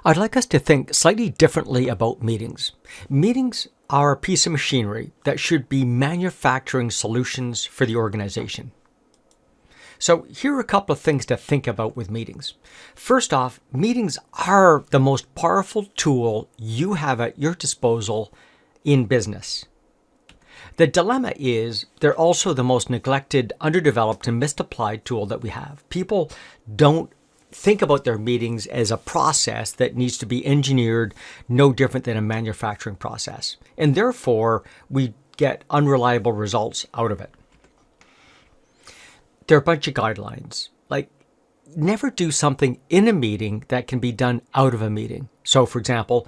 I'd like us to think slightly differently about meetings. Meetings are a piece of machinery that should be manufacturing solutions for the organization. So here are a couple of things to think about with meetings. First off, meetings are the most powerful tool you have at your disposal in business. The dilemma is they're also the most neglected, underdeveloped, and misapplied tool that we have. People don't think about their meetings as a process that needs to be engineered no different than a manufacturing process. And therefore, we get unreliable results out of it. There are a bunch of guidelines, like never do something in a meeting that can be done out of a meeting. So for example,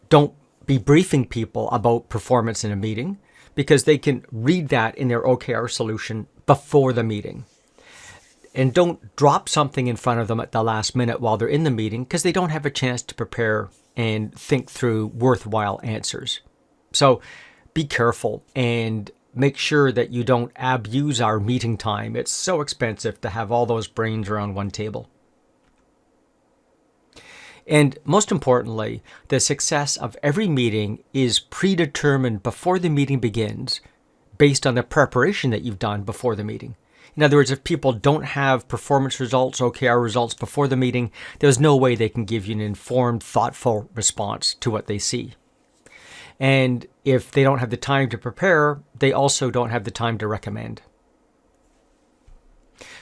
don't be briefing people about performance in a meeting because they can read that in their OKR solution before the meeting. And don't drop something in front of them at the last minute while they're in the meeting because they don't have a chance to prepare and think through worthwhile answers. So be careful and make sure that you don't abuse our meeting time. It's so expensive to have all those brains around one table. And most importantly, the success of every meeting is predetermined before the meeting begins based on the preparation that you've done before the meeting. In other words, if people don't have performance results, OKR results before the meeting, there's no way they can give you an informed, thoughtful response to what they see. And if they don't have the time to prepare, they also don't have the time to recommend.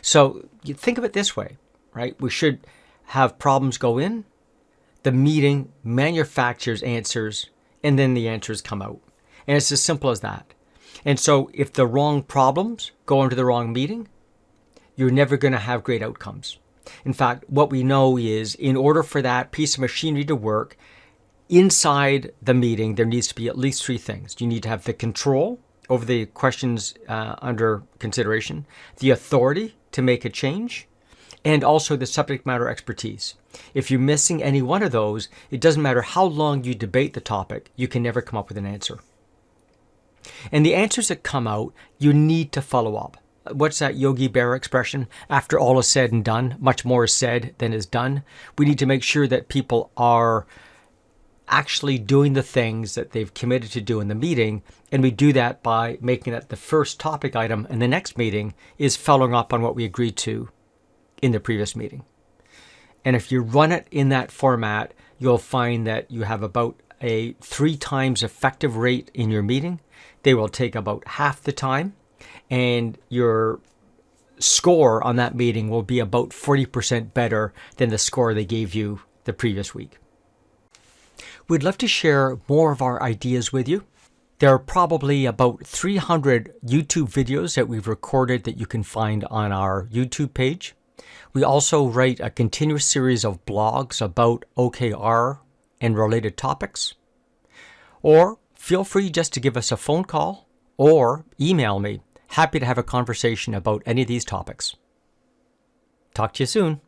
So you think of it this way, right? We should have problems go in, the meeting manufactures answers, and then the answers come out. And it's as simple as that. And so if the wrong problems go into the wrong meeting, you're never going to have great outcomes. In fact, what we know is in order for that piece of machinery to work, inside the meeting, there needs to be at least three things. You need to have the control over the questions under consideration, the authority to make a change, and also the subject matter expertise. If you're missing any one of those, it doesn't matter how long you debate the topic, you can never come up with an answer. And the answers that come out, you need to follow up. What's that Yogi Berra expression? After all is said and done, much more is said than is done. We need to make sure that people are actually doing the things that they've committed to do in the meeting. And we do that by making it the first topic item in the next meeting is following up on what we agreed to in the previous meeting. And if you run it in that format, you'll find that you have about a 3 times effective rate in your meeting. They will take about half the time, and your score on that meeting will be about 40% better than the score they gave you the previous week. We'd love to share more of our ideas with you. There are probably about 300 YouTube videos that we've recorded that you can find on our YouTube page. We also write a continuous series of blogs about OKR and related topics. Or feel free just to give us a phone call or email me. Happy to have a conversation about any of these topics. Talk to you soon.